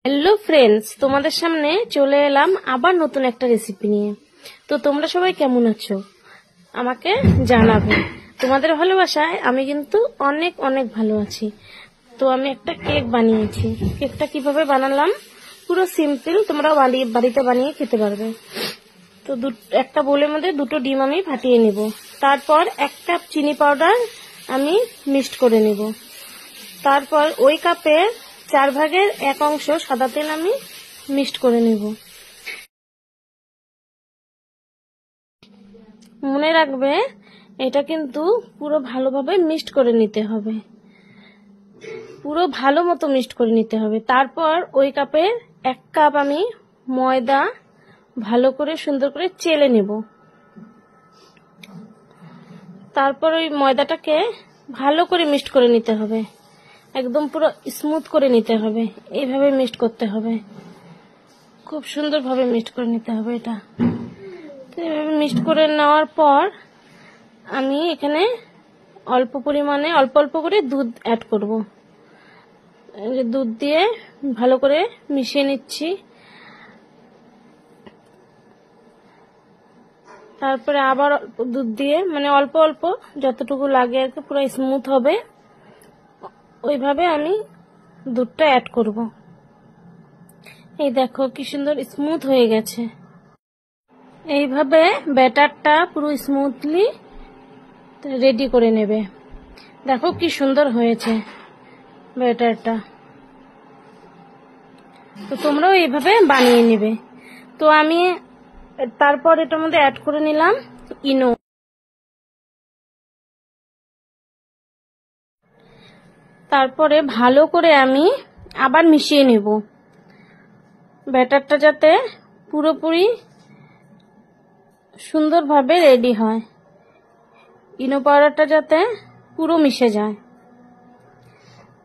Hello friends, তোমাদের সামনে চলে এলাম আবার নতুন একটা রেসিপি নিয়ে। তো তোমরা সবাই কেমন আছো আমাকে জানাবে। তোমাদের ভালোবাসায় আমি কিন্তু অনেক অনেক ভালো আছি। তো আমি একটা কেক বানিয়েছি। কেকটা কিভাবে বানালাম পুরো সিম্পল, তোমরা বাড়িতে বানিয়ে খেতে পারবে। তো একটা বোলের মধ্যে 2টো ডিম আমি ফাটিয়ে নিব। তারপর 1 কাপ চিনি পাউডার আমি মিক্সড করে নিব। তারপর ওই কাপে 4 ভাগের 1 অংশ সাদা তেল আমি মিক্সড করে নিব। মনে রাখবে এটা কিন্তু পুরো ভালোভাবে মিক্সড করে নিতে হবে, পুরো ভালো মতো মিক্সড করে নিতে হবে। তারপর ওই কাপে 1 কাপ আমি ময়দা ভালো করে সুন্দর করে চেলে নেব। তারপর ওই ময়দাটাকে ভালো করে মিক্সড করে নিতে হবে, একদম পুরো স্মুথ করে নিতে হবে। এইভাবে মিক্সড করতে হবে, খুব সুন্দরভাবে মিক্সড করে নিতে হবে এটা। তো এইভাবে মিক্সড করে নেওয়ার পর আমি এখানে অল্প পরিমাণে অল্প অল্প করে দুধ অ্যাড করব। দুধ দিয়ে ভালো করে মিশিয়ে নিচ্ছি। তারপরে আবার দুধ দিয়ে মানে অল্প অল্প যতটুকু লাগে আর কি, পুরো স্মুথ হবে ওইভাবে আমি দুধটা অ্যাড করব। এই দেখো কি সুন্দর স্মুথ হয়ে গেছে। এইভাবে ব্যাটারটা পুরো স্মুথলি রেডি করে নেবে। দেখো কি সুন্দর হয়েছে ব্যাটারটা। তো তোমরাও এইভাবে বানিয়ে নেবে। তো আমি তারপর এটার মধ্যে অ্যাড করে নিলাম ইনো। তারপরে ভালো করে আমি আবার মিশিয়ে নেব, ব্যাটারটা যাতে পুরোপুরি সুন্দরভাবে রেডি হয়, ইনো পাউডারটা যাতে পুরো মিশে যায়।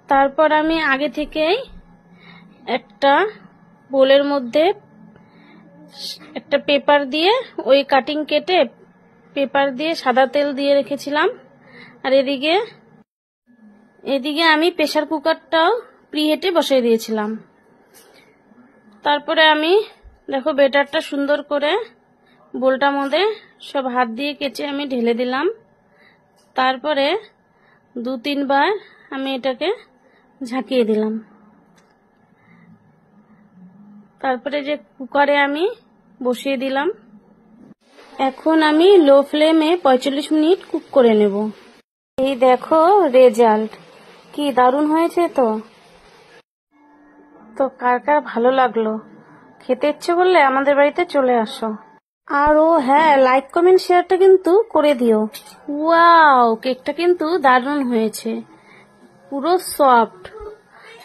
তারপর আমি আগে থেকেই একটা বোলের মধ্যে একটা পেপার দিয়ে ওই কাটিং কেটে পেপার দিয়ে সাদা তেল দিয়ে রেখেছিলাম। আর এদিকে আমি প্রেসার কুকারটাও প্রিহিটে বসিয়ে দিয়েছিলাম। তারপরে আমি দেখো ব্যাটারটা সুন্দর করে বোলটার মধ্যে সব হাত দিয়ে কেচে আমি ঢেলে দিলাম। তারপরে 2-3 বার আমি এটাকে ঝাঁকিয়ে দিলাম। তারপরে যে কুকারে আমি বসিয়ে দিলাম। এখন আমি লো ফ্লেমে 45 মিনিট কুক করে নেব। এই দেখো রেজাল্ট, কি দারুণ হয়েছে। তো কার কার ভালো লাগলো, খেতে ইচ্ছে করলে আমাদের বাড়িতে চলে আসো। আর হ্যাঁ, লাইক কমেন্ট শেয়ারটা কিন্তু করে দিও। ওয়াও, কেকটা কিন্তু দারুণ হয়েছে, পুরো সফট।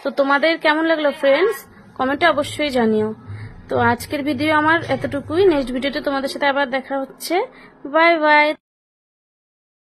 তো তোমাদের কেমন লাগলো ফ্রেন্ডস, কমেন্টে অবশ্যই জানিও। তো আজকের ভিডিও আমার এতটুকুই। নেক্সট ভিডিওতে তোমাদের সাথে আবার দেখা হচ্ছে। Bye bye.